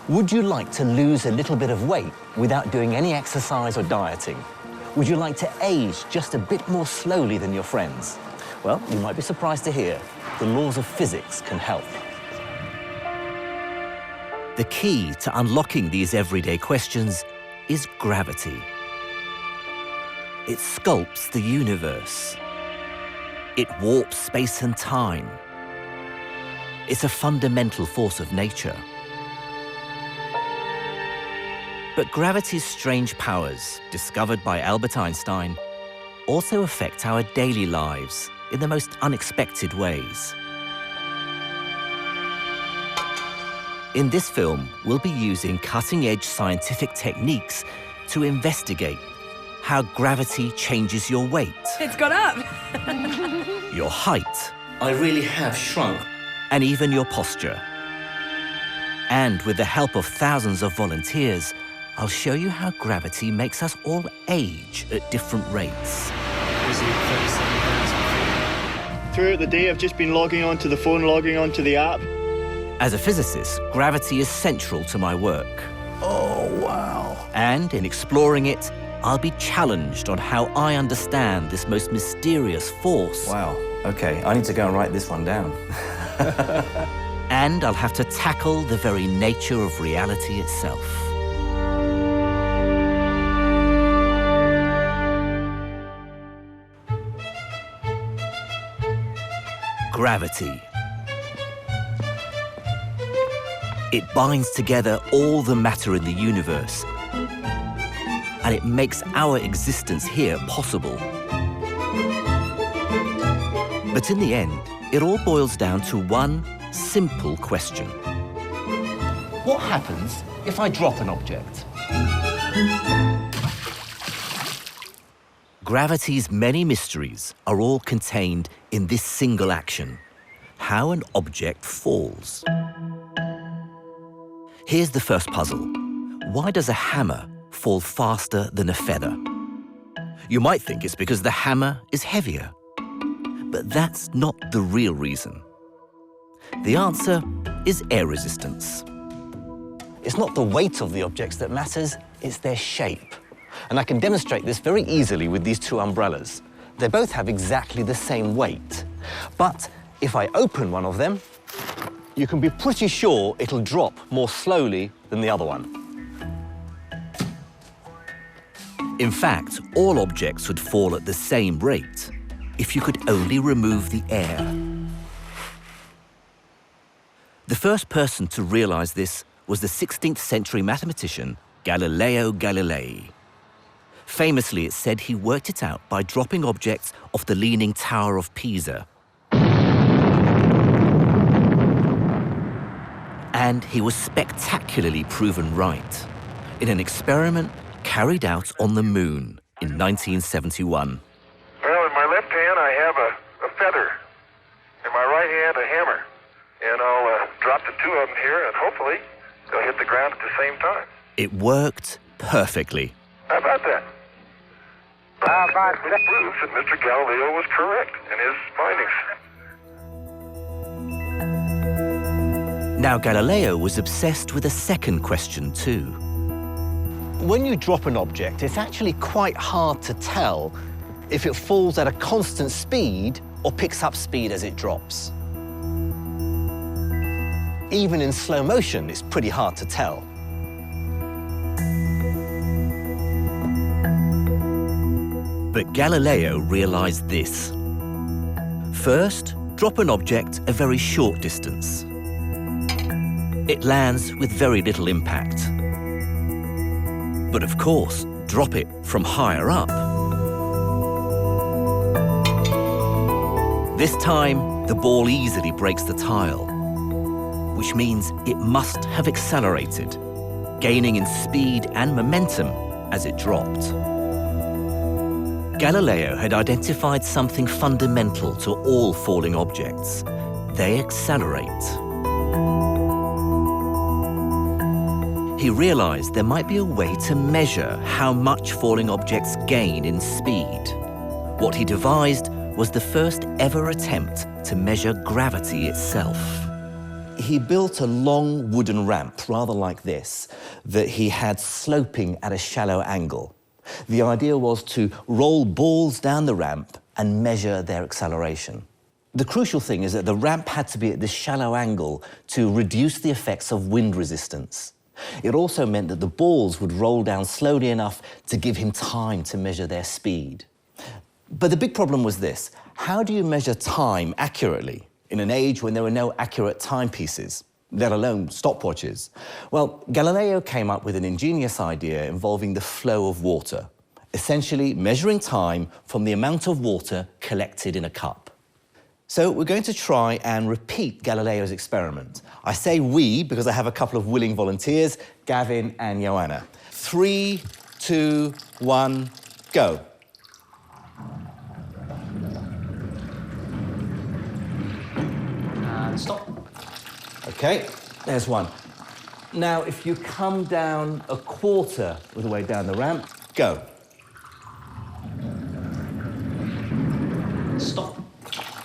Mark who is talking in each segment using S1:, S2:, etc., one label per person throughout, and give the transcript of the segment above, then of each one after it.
S1: Would you like to lose a little bit of weight without doing any exercise or dieting? Would you like to age just a bit more slowly than your friends? Well, you might be surprised to hear the laws of physics can help.
S2: The key to unlocking these everyday questions is gravity. It sculpts the universe. It warps space and time. It's a fundamental force of nature. But gravity's strange powers, discovered by Albert Einstein, also affect our daily lives in the most unexpected ways. In this film, we'll be using cutting-edge scientific techniques to investigate how gravity changes your weight.
S3: It's gone up.
S2: Your height. I really have shrunk. And even your posture. And with the help of thousands of volunteers, I'll show you how gravity makes us all age at different rates.
S4: Throughout the day, I've just been logging onto the phone, logging onto the app.
S2: As a physicist, gravity is central to my work.
S1: Oh, wow.
S2: And in exploring it, I'll be challenged on how I understand this most mysterious force.
S1: Wow. Okay, I need to go and write this one down.
S2: And I'll have to tackle the very nature of reality itself. Gravity. It binds together all the matter in the universe, and it makes our existence here possible. But in the end, it all boils down to one simple question.
S1: What happens if I drop an object?
S2: Gravity's many mysteries are all contained in this single action: how an object falls. Here's the first puzzle. Why does a hammer fall faster than a feather? You might think it's because the hammer is heavier. But that's not the real reason. The answer is air resistance.
S1: It's not the weight of the objects that matters, it's their shape. And I can demonstrate this very easily with these two umbrellas. They both have exactly the same weight. But if I open one of them, you can be pretty sure it'll drop more slowly than the other one.
S2: In fact, all objects would fall at the same rate if you could only remove the air. The first person to realize this was the 16th century mathematician Galileo Galilei. Famously, it's said he worked it out by dropping objects off the Leaning Tower of Pisa. And he was spectacularly proven right in an experiment carried out on the moon in 1971.
S5: Well, in my left hand, I have a feather. In my right hand, a hammer. And I'll drop the two of them here, and hopefully they'll hit the ground at the same time.
S2: It worked perfectly.
S5: How about that? It proves that Mr. Galileo was correct in his findings.
S2: Now, Galileo was obsessed with a second question too.
S1: When you drop an object, it's actually quite hard to tell if it falls at a constant speed or picks up speed as it drops. Even in slow motion, it's pretty hard to tell.
S2: But Galileo realized this. First, drop an object a very short distance. It lands with very little impact. But of course, drop it from higher up. This time, the ball easily breaks the tile, which means it must have accelerated, gaining in speed and momentum as it dropped. Galileo had identified something fundamental to all falling objects. They accelerate. He realized there might be a way to measure how much falling objects gain in speed. What he devised was the first ever attempt to measure gravity itself.
S1: he built a long wooden ramp, rather like this, that he had sloping at a shallow angle. The idea was to roll balls down the ramp and measure their acceleration. The crucial thing is that the ramp had to be at this shallow angle to reduce the effects of wind resistance. It also meant that the balls would roll down slowly enough to give him time to measure their speed. But the big problem was this: how do you measure time accurately in an age when there were no accurate timepieces, let alone stopwatches? Well, Galileo came up with an ingenious idea involving the flow of water, essentially measuring time from the amount of water collected in a cup. So we're going to try and repeat Galileo's experiment. I say we because I have a couple of willing volunteers, Gavin and Joanna. 3, 2, 1, go.
S3: Stop.
S1: Okay, there's one. Now, if you come down a quarter of the way down the ramp, go.
S3: Stop.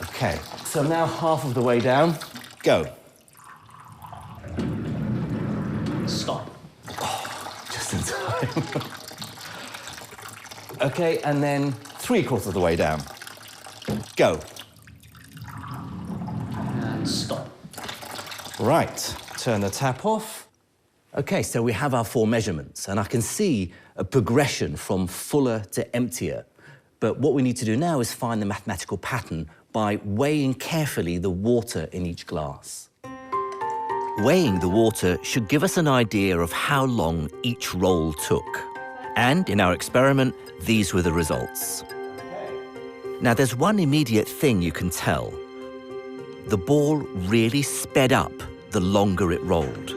S1: Okay, so now half of the way down, go.
S3: Stop.
S1: Just in time. Okay, and then 3/4 of the way down, go.
S3: And stop.
S1: Right, turn the tap off. Okay, so we have our 4 measurements, and I can see a progression from fuller to emptier. But what we need to do now is find the mathematical pattern by weighing carefully the water in each glass.
S2: Weighing the water should give us an idea of how long each roll took. And in our experiment, these were the results. Now, there's one immediate thing you can tell. The ball really sped up the longer it rolled.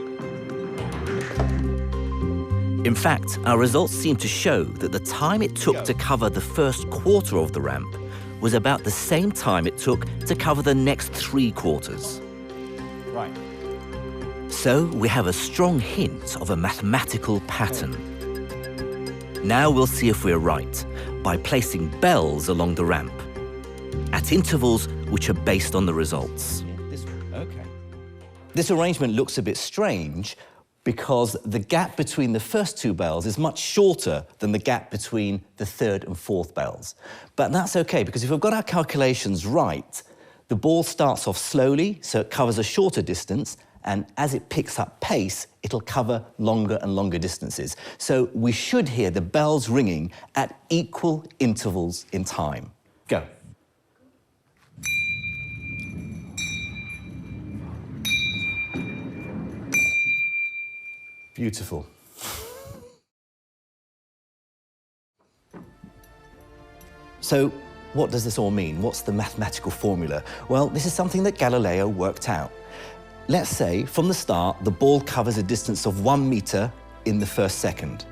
S2: In fact, our results seem to show that the time it took to cover the first quarter of the ramp was about the same time it took to cover the next 3 quarters.
S1: Right.
S2: So we have a strong hint of a mathematical pattern. Now we'll see if we're right by placing bells along the ramp at intervals which are based on the results.
S1: Okay. This arrangement looks a bit strange because the gap between the first 2 bells is much shorter than the gap between the 3rd and 4th bells. But that's okay, because if we've got our calculations right, the ball starts off slowly, so it covers a shorter distance, and as it picks up pace, it'll cover longer and longer distances. So we should hear the bells ringing at equal intervals in time. Go. Beautiful. So, what does this all mean? What's the mathematical formula? Well, this is something that Galileo worked out. Let's say, from the start, the ball covers a distance of 1 meter in the first second.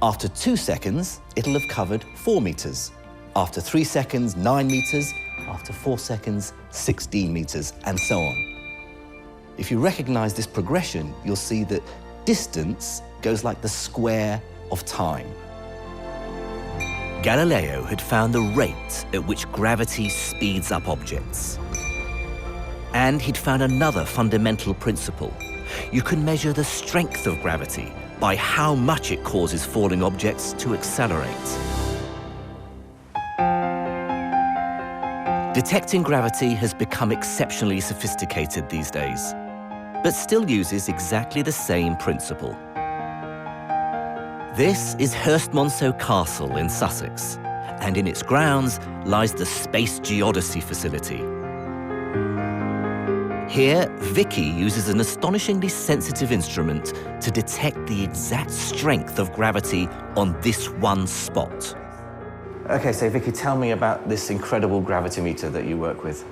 S1: After 2 seconds, it'll have covered 4 meters. After 3 seconds, 9 meters. After 4 seconds, 16 meters, and so on. If you recognize this progression, you'll see that distance goes like the square of time.
S2: Galileo had found the rate at which gravity speeds up objects. And he'd found another fundamental principle. You can measure the strength of gravity by how much it causes falling objects to accelerate. Detecting gravity has become exceptionally sophisticated these days, but still uses exactly the same principle. This is Hurstmonceau Castle in Sussex, and in its grounds lies the Space Geodesy facility. Here, Vicky uses an astonishingly sensitive instrument to detect the exact strength of gravity on this one spot.
S1: Okay, so Vicky, tell me about this incredible gravimeter that you work with.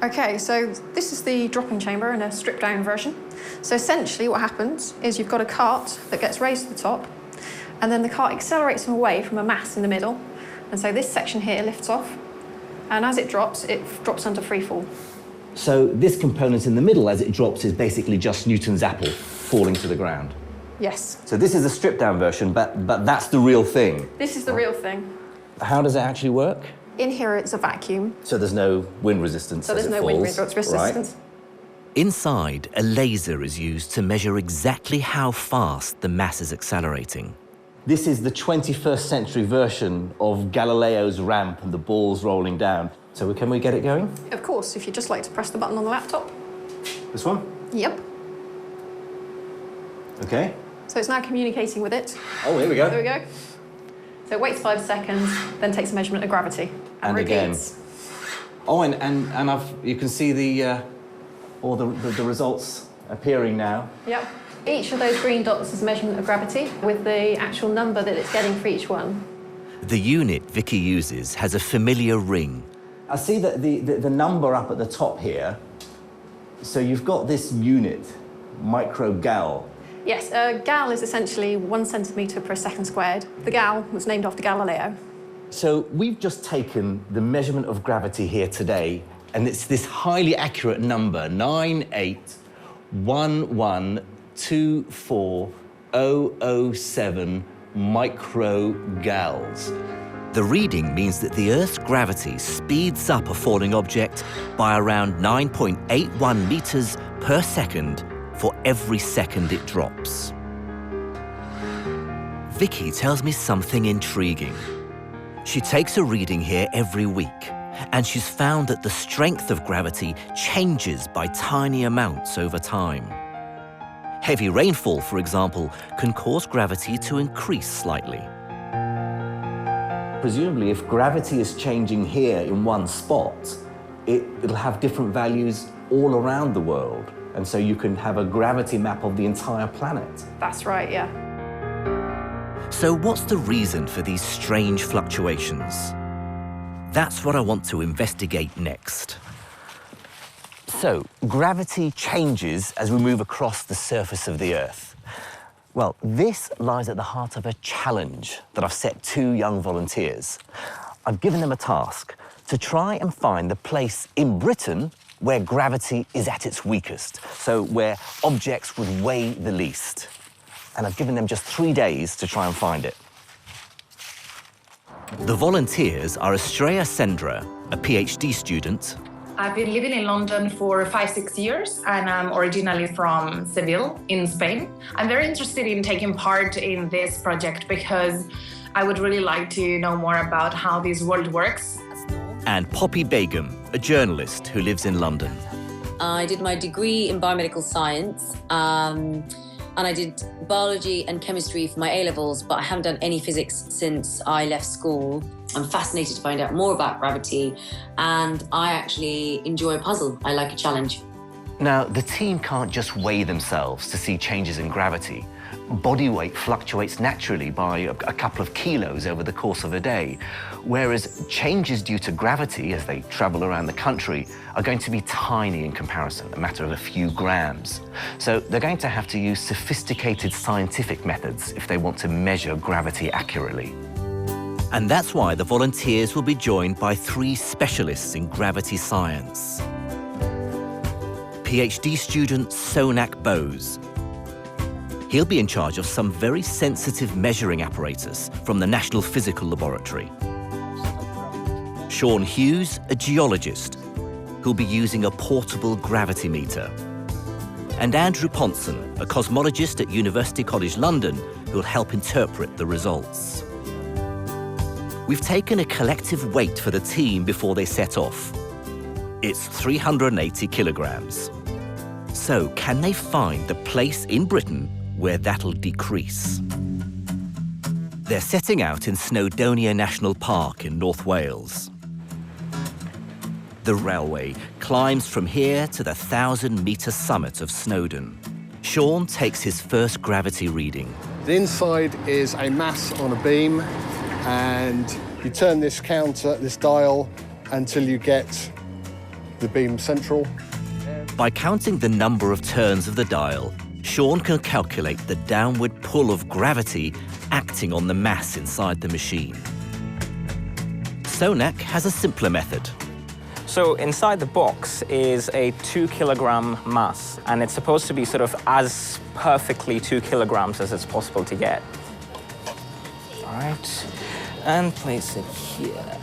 S6: Okay, so this is the dropping chamber in a stripped-down version. So essentially what happens is you've got a cart that gets raised to the top, and then the cart accelerates away from a mass in the middle. And so this section here lifts off, and as it drops under free fall.
S1: So this component in the middle, as it drops, is basically just Newton's apple falling to the ground.
S6: Yes.
S1: So this is a stripped-down version, but that's the real thing.
S6: This is the real thing.
S1: How does it actually work?
S6: In here it's a vacuum.
S1: So there's no wind resistance
S6: So
S1: as
S6: there's
S1: it
S6: no
S1: falls,
S6: wind resistance.
S1: right?
S2: Inside, a laser is used to measure exactly how fast the mass is accelerating.
S1: This is the 21st century version of Galileo's ramp and the balls rolling down. So can we get it going?
S6: Of course, if you'd just like to press the button on the laptop.
S1: This one?
S6: Yep.
S1: Okay.
S6: So it's now communicating with it.
S1: Oh, here we go.
S6: There we go. So it waits 5 seconds, then takes a measurement of gravity.
S1: And
S6: repeats.
S1: again. Oh, and you can see the results appearing now.
S6: Yep. Each of those green dots is a measurement of gravity with the actual number that it's getting for each one.
S2: The unit Vicky uses has a familiar ring.
S1: I see that the number up at the top here. So you've got this unit, microgal.
S6: Yes, a gal is essentially 1 centimetre per second squared. The gal was named after Galileo.
S1: So we've just taken the measurement of gravity here today, and it's this highly accurate number, 981124007 microgals.
S2: The reading means that the Earth's gravity speeds up a falling object by around 9.81 meters per second for every second it drops. Vicky tells me something intriguing. She takes a reading here every week, and she's found that the strength of gravity changes by tiny amounts over time. Heavy rainfall, for example, can cause gravity to increase slightly.
S1: Presumably, if gravity is changing here in one spot, it'll have different values all around the world. And so you can have a gravity map of the entire planet.
S6: That's right, yeah.
S2: So what's the reason for these strange fluctuations? That's what I want to investigate next.
S1: So, gravity changes as we move across the surface of the Earth. Well, this lies at the heart of a challenge that I've set 2 young volunteers. I've given them a task to try and find the place in Britain where gravity is at its weakest, so where objects would weigh the least. And I've given them just 3 days to try and find it.
S2: The volunteers are Estrella Sendra, a PhD student.
S7: I've been living in London for 5-6 years, and I'm originally from Seville in Spain. I'm very interested in taking part in this project because I would really like to know more about how this world works.
S2: And Poppy Begum, a journalist who lives in London.
S8: I did my degree in biomedical science, and I did biology and chemistry for my A-levels, but I haven't done any physics since I left school. I'm fascinated to find out more about gravity, and I actually enjoy a puzzle. I like a challenge.
S1: Now, the team can't just weigh themselves to see changes in gravity. Body weight fluctuates naturally by a couple of kilos over the course of a day, whereas changes due to gravity as they travel around the country are going to be tiny in comparison, a matter of a few grams. So they're going to have to use sophisticated scientific methods if they want to measure gravity accurately.
S2: And that's why the volunteers will be joined by 3 specialists in gravity science. PhD student Sonak Bose. He'll be in charge of some very sensitive measuring apparatus from the National Physical Laboratory. Sean Hughes, a geologist, who'll be using a portable gravity meter. And Andrew Ponson, a cosmologist at University College London, who'll help interpret the results. We've taken a collective weight for the team before they set off. It's 380 kilograms. So can they find the place in Britain where that'll decrease? They're setting out in Snowdonia National Park in North Wales. The railway climbs from here to the 1,000-metre summit of Snowdon. Sean takes his first gravity reading.
S9: The inside is a mass on a beam, and you turn this counter, this dial, until you get the beam central.
S2: By counting the number of turns of the dial, Sean can calculate the downward pull of gravity acting on the mass inside the machine. Sonak has a simpler method.
S10: So inside the box is a 2 kilogram mass, and it's supposed to be sort of as perfectly 2 kilograms as it's possible to get. All right, and place it here.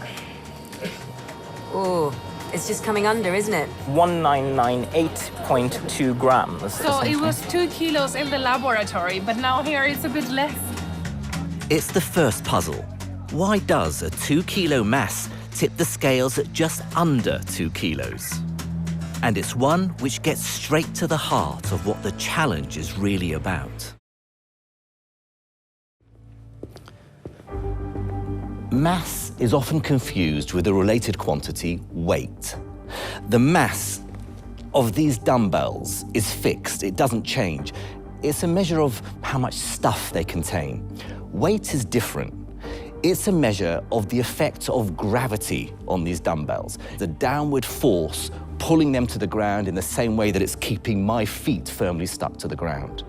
S8: Oh, it's just coming under, isn't it?
S10: 1998 0.2 grams.
S11: So it was 2 kilos in the laboratory, but now here it's a bit less.
S2: It's the first puzzle. Why does a 2-kilo mass tip the scales at just under 2 kilos? And it's one which gets straight to the heart of what the challenge is really about.
S1: Mass is often confused with a related quantity, weight. The mass of these dumbbells is fixed, it doesn't change. It's a measure of how much stuff they contain. Weight is different. It's a measure of the effect of gravity on these dumbbells, the downward force pulling them to the ground in the same way that it's keeping my feet firmly stuck to the ground.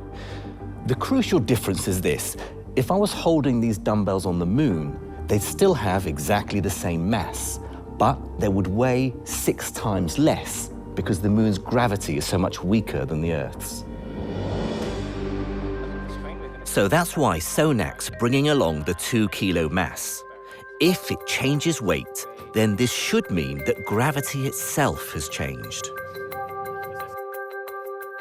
S1: The crucial difference is this: if I was holding these dumbbells on the moon, they'd still have exactly the same mass, but they would weigh 6 times less because the moon's gravity is so much weaker than the Earth's.
S2: So that's why Sonak's bringing along the 2-kilo mass. If it changes weight, then this should mean that gravity itself has changed.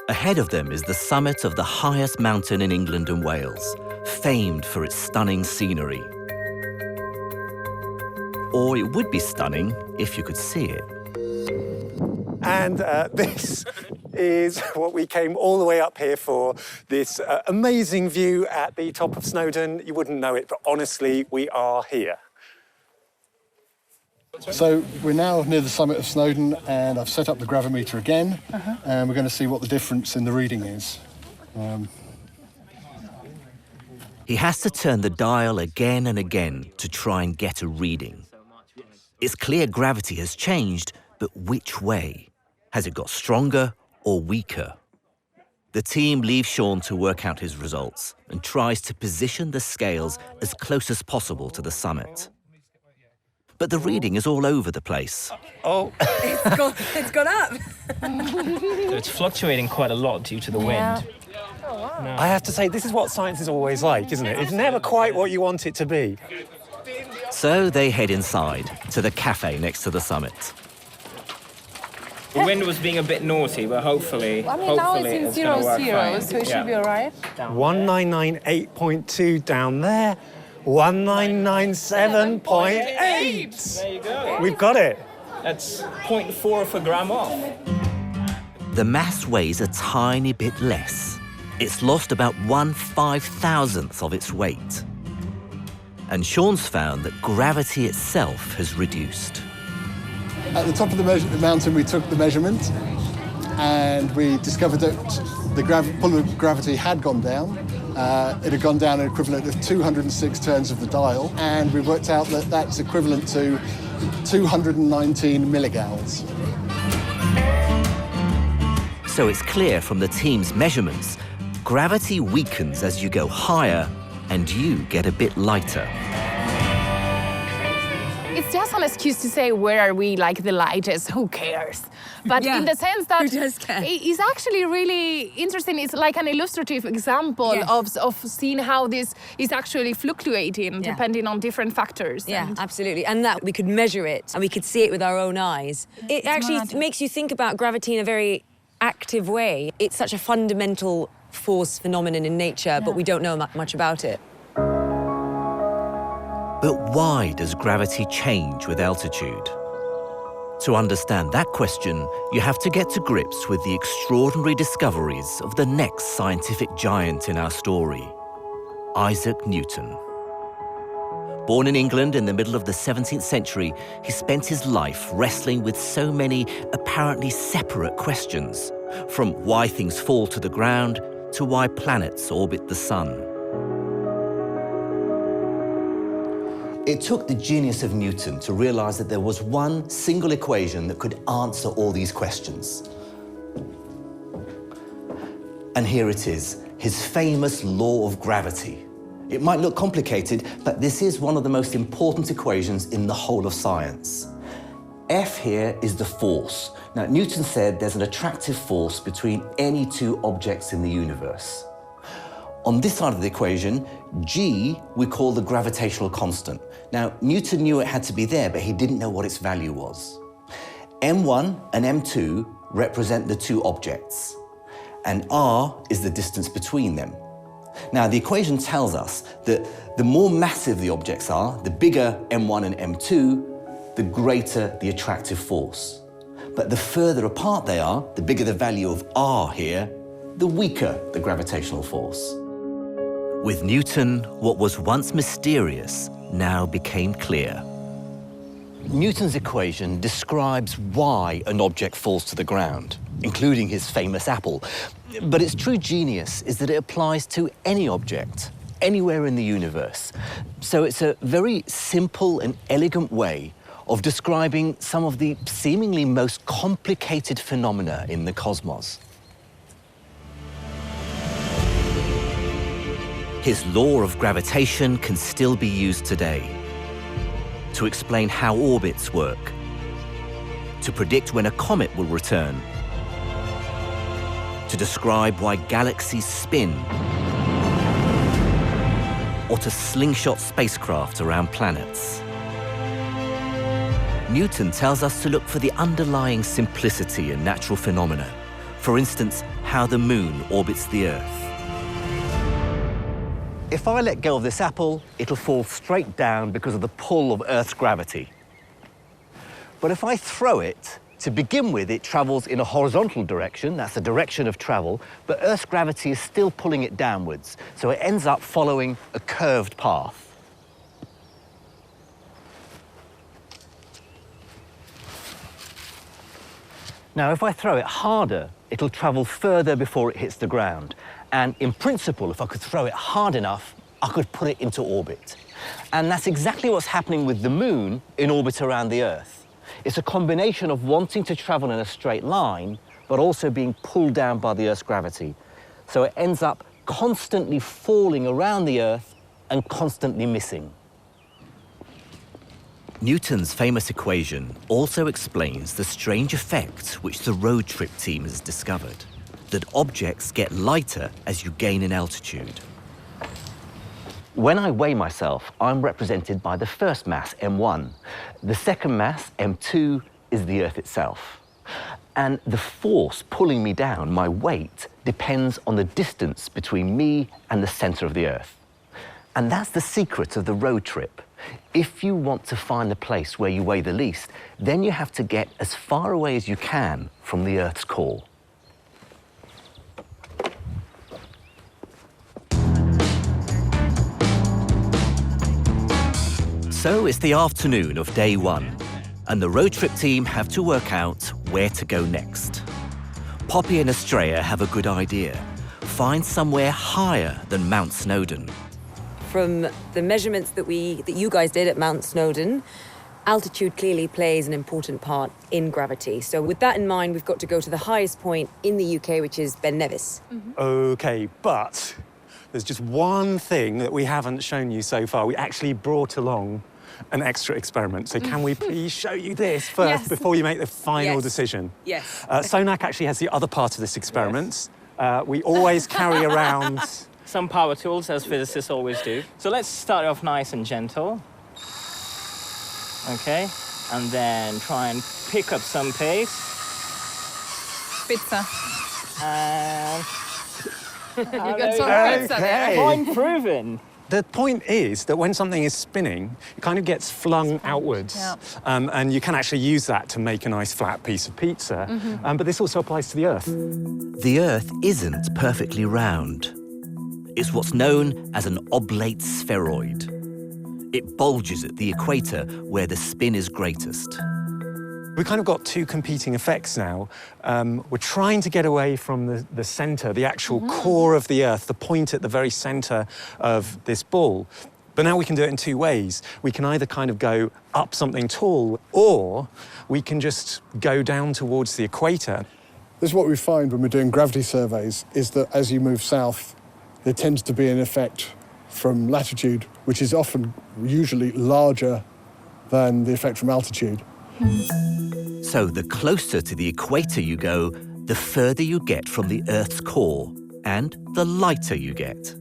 S2: Ahead of them is the summit of the highest mountain in England and Wales, famed for its stunning scenery. Or it would be stunning if you could see it.
S12: And this is what we came all the way up here for, this amazing view at the top of Snowdon. You wouldn't know it, but honestly, we are here.
S9: So we're now near the summit of Snowdon, and I've set up the gravimeter again, and we're going to see what the difference in the reading is.
S2: He has to turn the dial again and again to try and get a reading. It's clear gravity has changed, but which way? Has it got stronger or weaker? The team leaves Sean to work out his results and tries to position the scales as close as possible to the summit. But the reading is all over the place.
S12: Oh,
S13: it's gone up.
S10: So it's fluctuating quite a lot due to the wind.
S12: I have to say, this is what science is always like, isn't it? It's never quite what you want it to be.
S2: So they head inside to the cafe next to the summit.
S10: The wind was being a bit naughty, but hopefully,
S11: I mean, now it's in
S10: it's gonna work
S11: 0,
S10: fine.
S11: so it should be all right.
S12: 1998.2 down there, 1997.8.
S10: There you go.
S12: We've got it.
S10: That's 0.4 of a gram off.
S2: The mass weighs a tiny bit less. It's lost about 1/5000th of its weight. And Sean's found that gravity itself has reduced.
S9: At the top of the mountain, we took the measurement, and we discovered that the pull of gravity had gone down. It had gone down an equivalent of 206 turns of the dial, and we worked out that that's equivalent to 219 milligals.
S2: So it's clear from the team's measurements, gravity weakens as you go higher and you get a bit lighter.
S11: It's just an excuse to say, where are we, like the lightest? Who cares? But in the sense that it's actually really interesting. It's like an illustrative example of seeing how this is actually fluctuating depending on different factors.
S8: Yeah, absolutely. And that we could measure it and we could see it with our own eyes. It actually makes you think about gravity in a very active way. It's such a fundamental force phenomenon in nature, but we don't know much about it.
S2: But why does gravity change with altitude? To understand that question, you have to get to grips with the extraordinary discoveries of the next scientific giant in our story, Isaac Newton. Born in England in the middle of the 17th century, he spent his life wrestling with so many apparently separate questions, from why things fall to the ground to why planets orbit the sun.
S1: It took the genius of Newton to realize that there was one single equation that could answer all these questions. And here it is, his famous law of gravity. It might look complicated, but this is one of the most important equations in the whole of science. F here is the force. Now, Newton said there's an attractive force between any two objects in the universe. On this side of the equation, G we call the gravitational constant. Now, Newton knew it had to be there, but he didn't know what its value was. M1 and M2 represent the two objects, and r is the distance between them. Now, the equation tells us that the more massive the objects are, the bigger M1 and M2, the greater the attractive force. But the further apart they are, the bigger the value of r here, the weaker the gravitational force.
S2: With Newton, what was once mysterious now became clear.
S1: Newton's equation describes why an object falls to the ground, including his famous apple. But its true genius is that it applies to any object, anywhere in the universe. So it's a very simple and elegant way of describing some of the seemingly most complicated phenomena in the cosmos.
S2: His law of gravitation can still be used today to explain how orbits work, to predict when a comet will return, to describe why galaxies spin, or to slingshot spacecraft around planets. Newton tells us to look for the underlying simplicity in natural phenomena. For instance, how the moon orbits the Earth.
S1: If I let go of this apple, it'll fall straight down because of the pull of Earth's gravity. But if I throw it, to begin with, it travels in a horizontal direction, that's the direction of travel, but Earth's gravity is still pulling it downwards, so it ends up following a curved path. Now, if I throw it harder, it'll travel further before it hits the ground. And in principle, if I could throw it hard enough, I could put it into orbit. And that's exactly what's happening with the moon in orbit around the Earth. It's a combination of wanting to travel in a straight line, but also being pulled down by the Earth's gravity. So it ends up constantly falling around the Earth and constantly missing.
S2: Newton's famous equation also explains the strange effect which the road trip team has discovered, that objects get lighter as you gain in altitude.
S1: When I weigh myself, I'm represented by the first mass, M1. The second mass, M2, is the Earth itself. And the force pulling me down, my weight, depends on the distance between me and the center of the Earth. And that's the secret of the road trip. If you want to find the place where you weigh the least, then you have to get as far away as you can from the Earth's core.
S2: So it's the afternoon of day one, and the road trip team have to work out where to go next. Poppy and Estrella have a good idea. Find somewhere higher than Mount Snowdon.
S13: From the measurements that you guys did at Mount Snowdon, altitude clearly plays an important part in gravity. So with that in mind, we've got to go to the highest point in the UK, which is Ben Nevis.
S12: OK, but there's just one thing that we haven't shown you so far. We actually brought along an extra experiment. So can we please show you this first before you make the final decision?
S13: Yes.
S12: Sonak actually has the other part of this experiment. We always carry around
S10: some power tools, as physicists always do. So let's start off nice and gentle. OK, and then try and pick up some pace.
S11: Pizza.
S10: And
S11: you got some pizza there.
S10: Point proven.
S12: The point is that when something is spinning, it kind of gets flung outwards.
S11: Yeah.
S12: And you can actually use that to make a nice flat piece of pizza. But this also applies to the Earth.
S2: The Earth isn't perfectly round. It's what's known as an oblate spheroid. It bulges at the equator where the spin is greatest.
S12: We've kind of got two competing effects now. We're trying to get away from the center, the actual core of the Earth, the point at the very center of this ball. But now we can do it in two ways. We can either kind of go up something tall, or we can just go down towards the equator.
S9: This is what we find when we're doing gravity surveys, is that as you move south, there tends to be an effect from latitude, which is often usually larger than the effect from altitude.
S2: So the closer to the equator you go, the further you get from the Earth's core, and the lighter you get.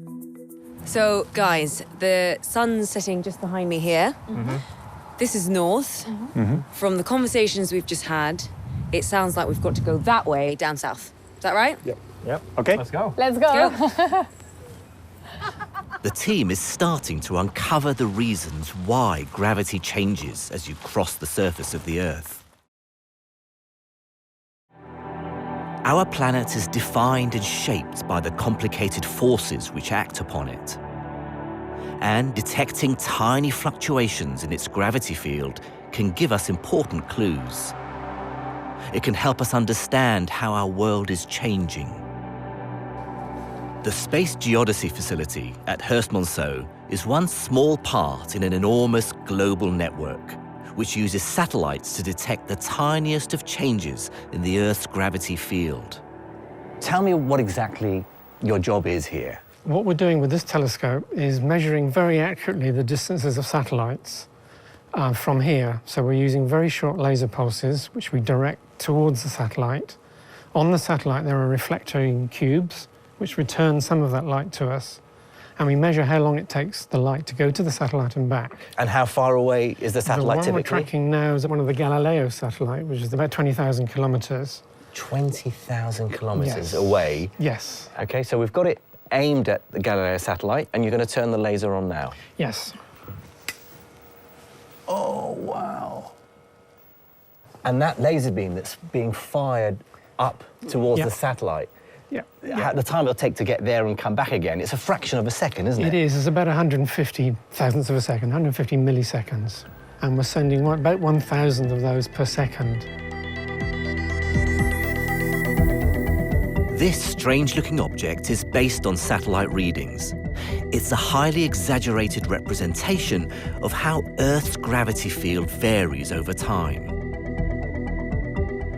S13: So, guys, the sun's sitting just behind me here. This is north. From the conversations we've just had, it sounds like we've got to go that way down south. Is that right?
S12: Yep. Okay.
S10: Let's go.
S11: Let's go.
S2: The team is starting to uncover the reasons why gravity changes as you cross the surface of the Earth. Our planet is defined and shaped by the complicated forces which act upon it. And detecting tiny fluctuations in its gravity field can give us important clues. It can help us understand how our world is changing. The Space Geodesy facility at Hurst-Monceau is one small part in an enormous global network, which uses satellites to detect the tiniest of changes in the Earth's gravity field.
S1: Tell me what exactly your job is here.
S14: What we're doing with this telescope is measuring very accurately the distances of satellites from here. So we're using very short laser pulses, which we direct towards the satellite. On the satellite, there are reflecting cubes, which return some of that light to us. And we measure how long it takes the light to go to the satellite and back.
S1: And how far away is the satellite
S14: typically? The one
S1: typically?
S14: we're tracking now is one of the Galileo satellite, which is about 20,000 kilometers.
S1: 20,000 kilometers
S14: Yes.
S1: away?
S14: Yes.
S1: Okay, so we've got it aimed at the Galileo satellite, and you're going to turn the laser on now?
S14: Yes.
S1: Oh, wow. And that laser beam that's being fired up towards the satellite, the time it'll take to get there and come back again, it's a fraction of a second, isn't it?
S14: It is. It's about 150 thousandths of a second, 150 milliseconds. And we're sending about 1,000 of those per second.
S2: This strange-looking object is based on satellite readings. It's a highly exaggerated representation of how Earth's gravity field varies over time.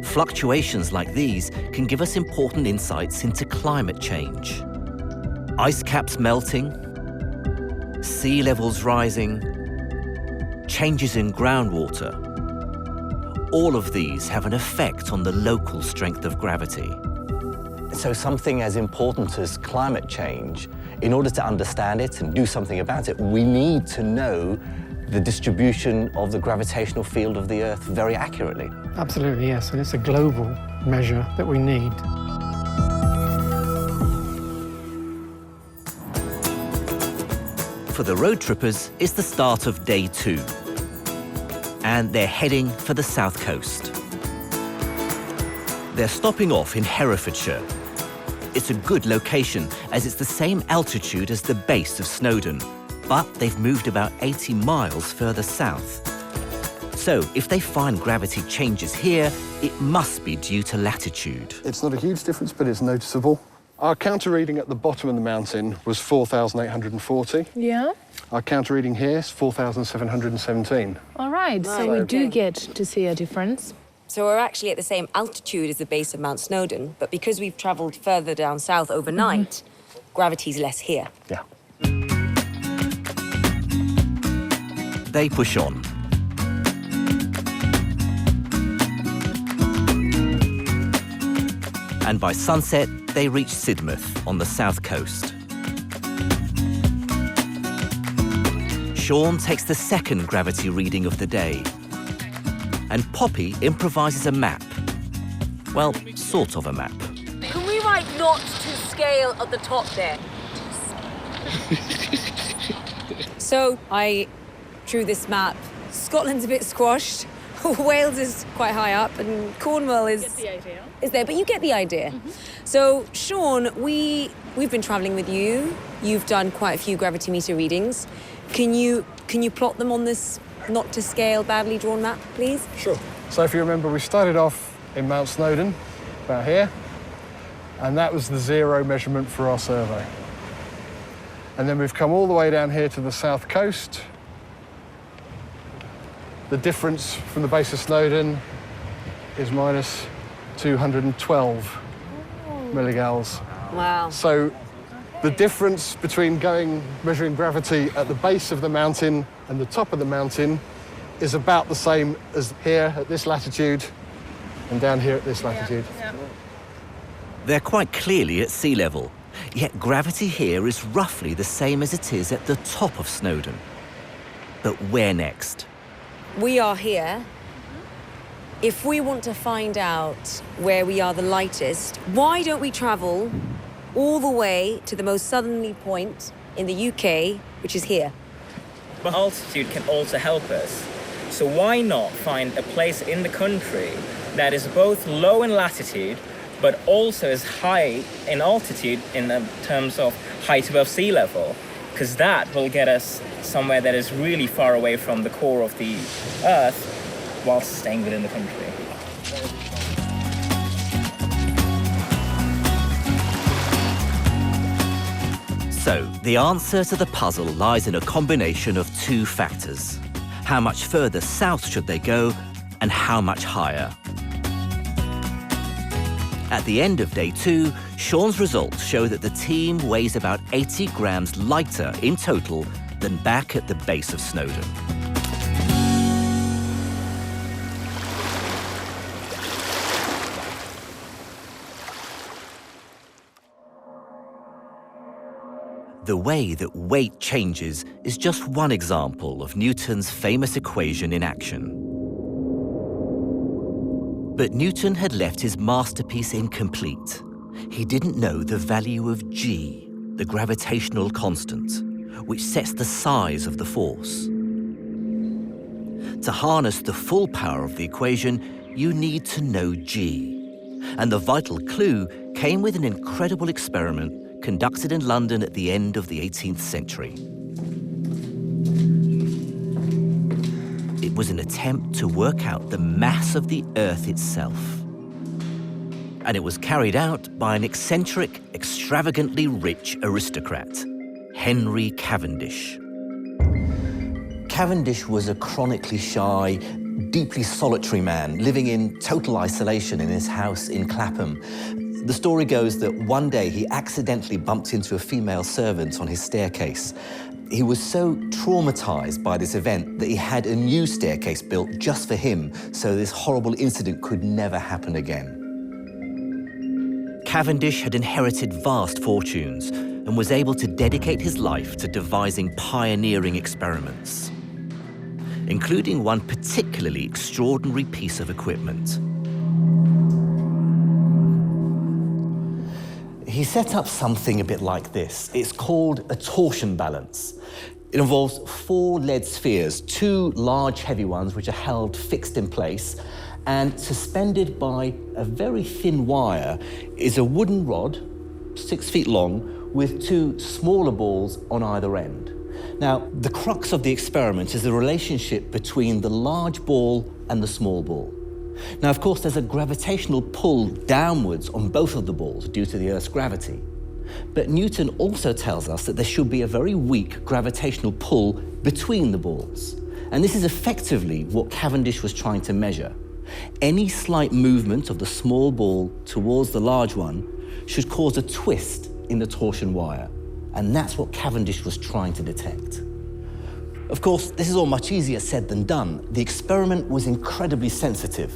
S2: Fluctuations like these can give us important insights into climate change. Ice caps melting, sea levels rising, changes in groundwater. All of these have an effect on the local strength of gravity.
S1: So something as important as climate change, in order to understand it and do something about it, we need to know the distribution of the gravitational field of the Earth very accurately.
S14: Absolutely, yes, and it's a global measure that we need.
S2: For the road trippers, it's the start of day 2. And they're heading for the south coast. They're stopping off in Herefordshire. It's a good location, as it's the same altitude as the base of Snowdon, but they've moved about 80 miles further south. So if they find gravity changes here, it must be due to latitude.
S9: It's not a huge difference, but it's noticeable. Our counter reading at the bottom of the mountain was 4,840.
S11: Yeah.
S9: Our counter reading here is 4,717.
S11: All right, so we do get to see a difference.
S13: So we're actually at the same altitude as the base of Mount Snowdon, but because we've travelled further down south overnight, gravity's less here.
S9: Yeah.
S2: They push on. And by sunset, they reach Sidmouth on the south coast. Sean takes the second gravity reading of the day. And Poppy improvises a map. Well, sort of a map.
S13: Can we write not to scale at the top there? So I drew this map. Scotland's a bit squashed. Wales is quite high up, and Cornwall is there, but you get the idea. So, Sean, we've been travelling with you. You've done quite a few gravity meter readings. Can you plot them on this not to scale badly drawn map, please?
S9: Sure. So if you remember, we started off in Mount Snowdon, about here, and that was the 0 measurement for our survey. And then we've come all the way down here to the south coast. The difference from the base of Snowdon is minus 212 milligals.
S13: Wow.
S9: So the difference between measuring gravity at the base of the mountain and the top of the mountain is about the same as here at this latitude and down here at this latitude.
S2: They're quite clearly at sea level, yet gravity here is roughly the same as it is at the top of Snowdon. But where next?
S13: we are here. If we want to find out where we are the lightest, why don't we travel all the way to the most southerly point in the UK, which is here?
S10: But altitude can also help us. So why not find a place in the country that is both low in latitude, but also is high in altitude in the terms of height above sea level? Because that will get us somewhere that is really far away from the core of the Earth, whilst staying within the country.
S2: So, the answer to the puzzle lies in a combination of two factors. How much further south should they go, and how much higher? At the end of day 2, Sean's results show that the team weighs about 80 grams lighter in total than back at the base of Snowdon. The way that weight changes is just one example of Newton's famous equation in action. But Newton had left his masterpiece incomplete. He didn't know the value of G, the gravitational constant, which sets the size of the force. To harness the full power of the equation, you need to know G. And the vital clue came with an incredible experiment conducted in London at the end of the 18th century. It was an attempt to work out the mass of the Earth itself. And it was carried out by an eccentric, extravagantly rich aristocrat, Henry Cavendish.
S1: Cavendish was a chronically shy, deeply solitary man living in total isolation in his house in Clapham. The story goes that one day he accidentally bumped into a female servant on his staircase. He was so traumatized by this event that he had a new staircase built just for him, so this horrible incident could never happen again.
S2: Cavendish had inherited vast fortunes and was able to dedicate his life to devising pioneering experiments, including one particularly extraordinary piece of equipment.
S1: He set up something a bit like this. It's called a torsion balance. It involves 4 lead spheres, 2 large heavy ones which are held fixed in place, and suspended by a very thin wire is a wooden rod, 6 feet long, with 2 smaller balls on either end. Now, the crux of the experiment is the relationship between the large ball and the small ball. Now, of course, there's a gravitational pull downwards on both of the balls due to the Earth's gravity. But Newton also tells us that there should be a very weak gravitational pull between the balls. And this is effectively what Cavendish was trying to measure. Any slight movement of the small ball towards the large one should cause a twist in the torsion wire. And that's what Cavendish was trying to detect. Of course, this is all much easier said than done. The experiment was incredibly sensitive.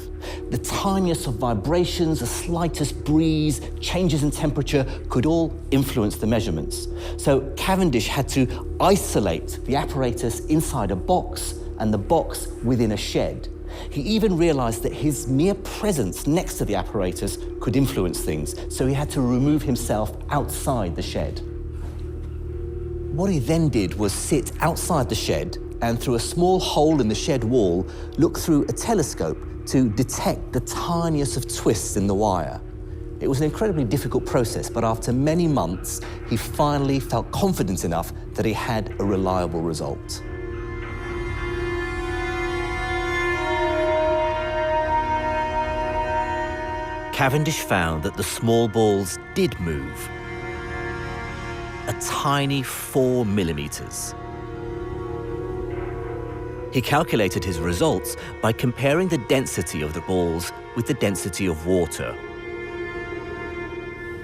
S1: The tiniest of vibrations, the slightest breeze, changes in temperature could all influence the measurements. So Cavendish had to isolate the apparatus inside a box and the box within a shed. He even realized that his mere presence next to the apparatus could influence things, so he had to remove himself outside the shed. What he then did was sit outside the shed and through a small hole in the shed wall, look through a telescope to detect the tiniest of twists in the wire. It was an incredibly difficult process, but after many months, he finally felt confident enough that he had a reliable result.
S2: Cavendish found that the small balls did move, a tiny 4 millimeters. He calculated his results by comparing the density of the balls with the density of water.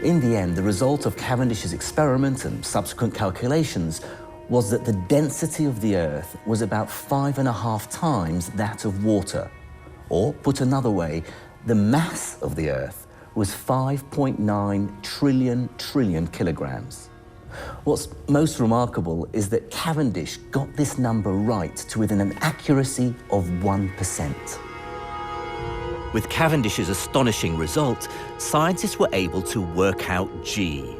S1: In the end, the result of Cavendish's experiment and subsequent calculations was that the density of the Earth was about 5.5 times that of water. Or, put another way, the mass of the Earth was 5.9 trillion kilograms. What's most remarkable is that Cavendish got this number right to within an accuracy of 1%.
S2: With Cavendish's astonishing result, scientists were able to work out G.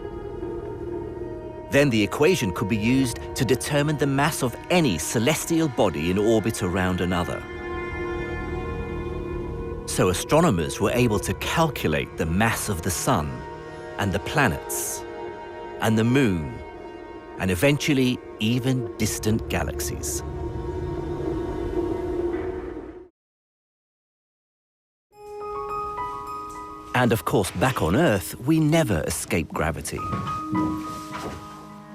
S2: Then the equation could be used to determine the mass of any celestial body in orbit around another. So astronomers were able to calculate the mass of the Sun, and the planets, and the Moon, and eventually even distant galaxies. And of course, back on Earth, we never escape gravity.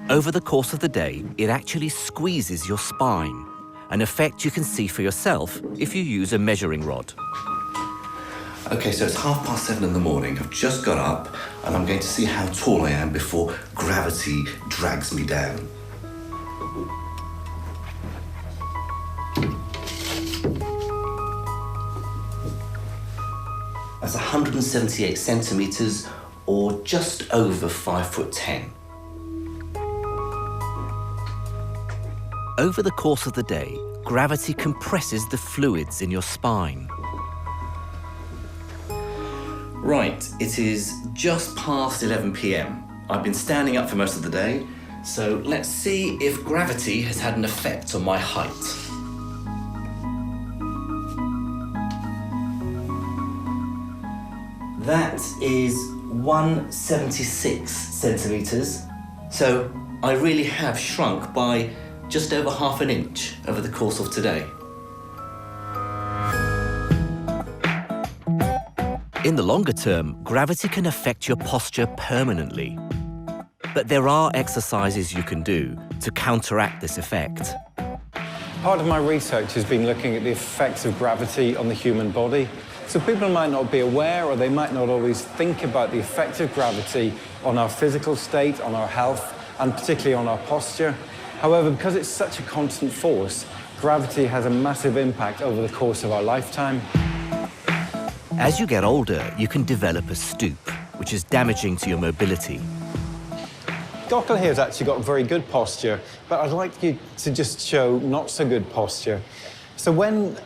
S2: Over the course of the day, it actually squeezes your spine, an effect you can see for yourself if you use a measuring rod.
S1: Okay, so it's 7:30 in the morning. I've just got up and I'm going to see how tall I am before gravity drags me down. That's 178 centimeters, or just over 5'10".
S2: Over the course of the day, gravity compresses the fluids in your spine.
S1: Right, it is just past 11 p.m. I've been standing up for most of the day, so let's see if gravity has had an effect on my height. That is 176 centimeters, so I really have shrunk by just over ½ an inch over the course of today.
S2: In the longer term, gravity can affect your posture permanently. But there are exercises you can do to counteract this effect.
S15: Part of my research has been looking at the effects of gravity on the human body. So people might not be aware, or they might not always think about the effect of gravity on our physical state, on our health, and particularly on our posture. However, because it's such a constant force, gravity has a massive impact over the course of our lifetime.
S2: As you get older, you can develop a stoop, which is damaging to your mobility.
S15: Gokul here has actually got very good posture, but I'd like you to just show not so good posture. So when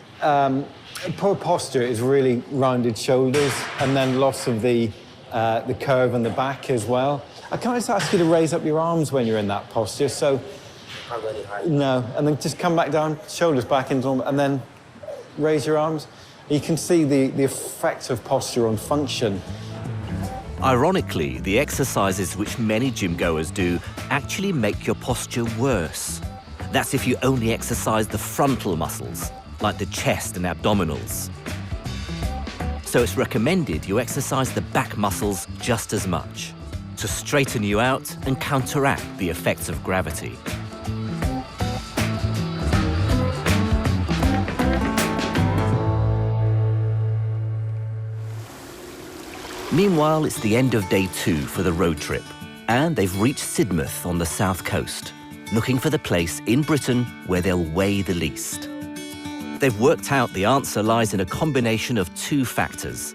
S15: poor posture is really rounded shoulders and then loss of the curve in the back as well. I can't just ask you to raise up your arms when you're in that posture. So, no, and then just come back down, shoulders back into normal, and then raise your arms. You can see the effect of posture on function.
S2: Ironically, the exercises which many gym goers do actually make your posture worse. That's if you only exercise the frontal muscles, like the chest and abdominals. So it's recommended you exercise the back muscles just as much, to straighten you out and counteract the effects of gravity. Meanwhile, it's the end of day 2 for the road trip, and they've reached Sidmouth on the south coast, looking for the place in Britain where they'll weigh the least. They've worked out the answer lies in a combination of 2 factors: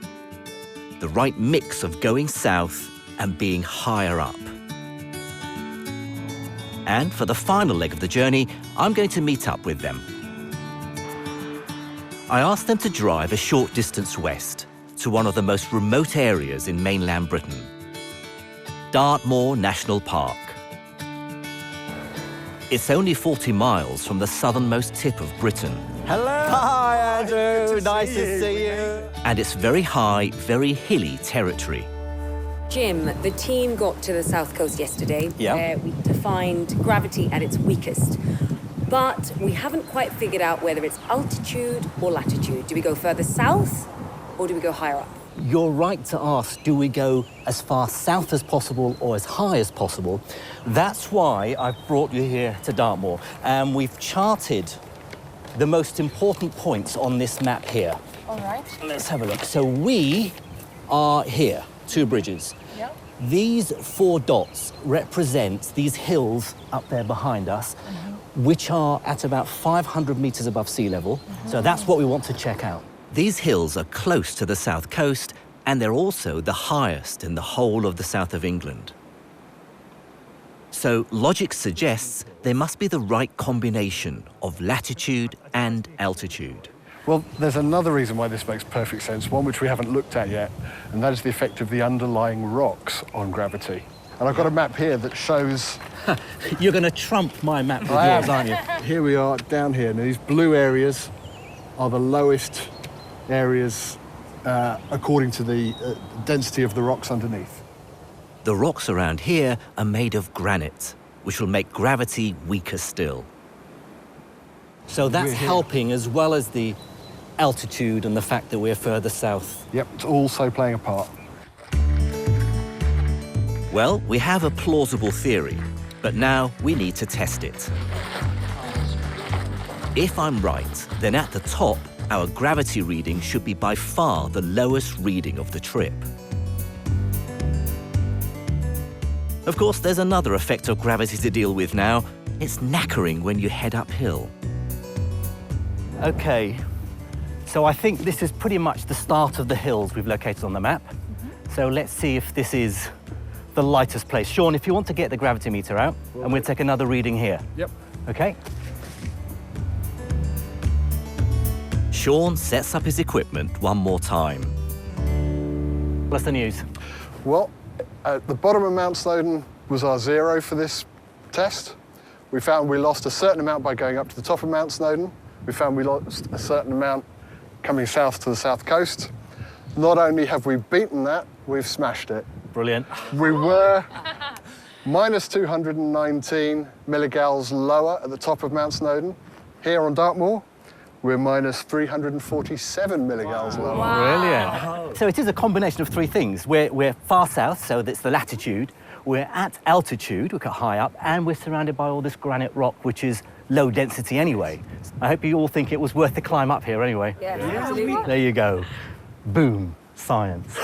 S2: the right mix of going south and being higher up. And for the final leg of the journey, I'm going to meet up with them. I asked them to drive a short distance west to one of the most remote areas in mainland Britain, Dartmoor National Park. It's only 40 miles from the southernmost tip of Britain.
S10: Hello! Hi, Andrew! Nice to see you!
S2: And it's very high, very hilly territory.
S13: Jim, the team got to the south coast yesterday,
S10: Yeah.
S13: where we defined gravity at its weakest. But we haven't quite figured out whether it's altitude or latitude. Do we go further south or do we go higher up?
S1: You're right to ask, do we go as far south as possible or as high as possible? That's why I've brought you here to Dartmoor, and we've charted the most important points on this map here.
S11: All right.
S1: Let's have a look. So we are here, 2 bridges.
S11: Yeah.
S1: These 4 dots represent these hills up there behind us, which are at about 500 meters above sea level. So that's what we want to check out.
S2: These hills are close to the south coast, and they're also the highest in the whole of the south of England. So logic suggests there must be the right combination of latitude and altitude.
S9: Well, there's another reason why this makes perfect sense, one which we haven't looked at yet, and that is the effect of the underlying rocks on gravity. And I've got a map here that shows...
S1: You're going to trump my map with yours, aren't you?
S9: Here we are, down here. Now, these blue areas are the lowest areas according to the density of the rocks underneath.
S2: The rocks around here are made of granite, which will make gravity weaker still.
S1: So that's helping as well as the altitude and the fact that we're further south.
S9: Yep, it's also playing a part.
S2: Well, we have a plausible theory, but now we need to test it. If I'm right, then at the top, our gravity reading should be by far the lowest reading of the trip. Of course, there's another effect of gravity to deal with now. It's knackering when you head uphill.
S1: Okay, so I think this is pretty much the start of the hills we've located on the map. So let's see if this is the lightest place. Sean, if you want to get the gravity meter out, and we'll take another reading here.
S9: Yep.
S1: Okay.
S2: Sean sets up his equipment one more time.
S1: What's the news?
S9: Well, at the bottom of Mount Snowdon was our zero for this test. We found we lost a certain amount by going up to the top of Mount Snowdon. We found we lost a certain amount coming south to the south coast. Not only have we beaten that, we've smashed it.
S1: Brilliant.
S9: We were minus 219 milligauss lower at the top of Mount Snowdon. Here on Dartmoor, we're minus 347 milligauss lower.
S1: Brilliant. So it is a combination of three things. We're far south, so that's the latitude. We're at altitude, we're high up, and we're surrounded by all this granite rock, which is low density anyway. I hope you all think it was worth the climb up here anyway.
S13: Yeah, absolutely.
S1: There you go. Boom. Science.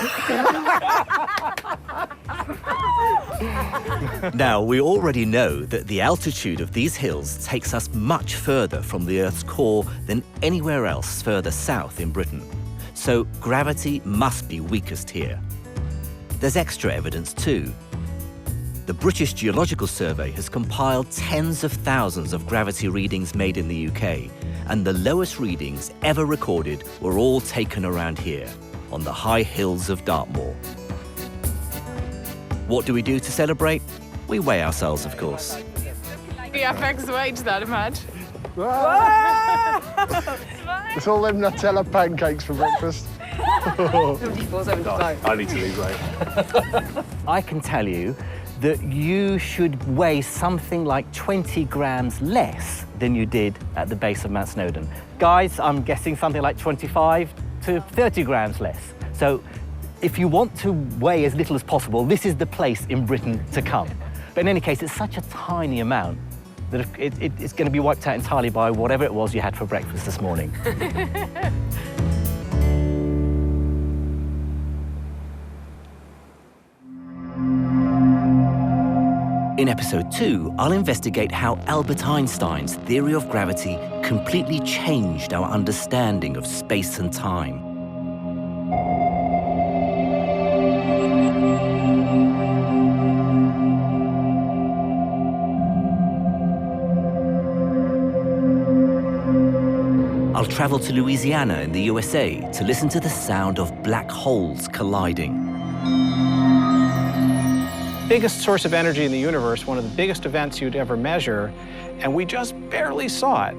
S2: Now, we already know that the altitude of these hills takes us much further from the Earth's core than anywhere else further south in Britain. So gravity must be weakest here. There's extra evidence too. The British Geological Survey has compiled tens of thousands of gravity readings made in the UK, and the lowest readings ever recorded were all taken around here, on the high hills of Dartmoor. What do we do to celebrate? We weigh ourselves, of course.
S11: The FX weight that much.
S9: It's all them Nutella pancakes for breakfast.
S13: 74, 75.
S1: I need to lose weight. I can tell you that you should weigh something like 20 grams less than you did at the base of Mount Snowdon. Guys, I'm guessing something like 25 to 30 grams less. So if you want to weigh as little as possible, this is the place in Britain to come. But in any case, it's such a tiny amount that it's going to be wiped out entirely by whatever it was you had for breakfast this morning.
S2: In episode 2, I'll investigate how Albert Einstein's theory of gravity completely changed our understanding of space and time. I'll travel to Louisiana in the USA to listen to the sound of black holes colliding.
S16: Biggest source of energy in the universe, one of the biggest events you'd ever measure, and we just barely saw it.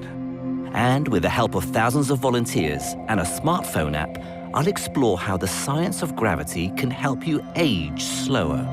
S2: And with the help of thousands of volunteers and a smartphone app, I'll explore how the science of gravity can help you age slower.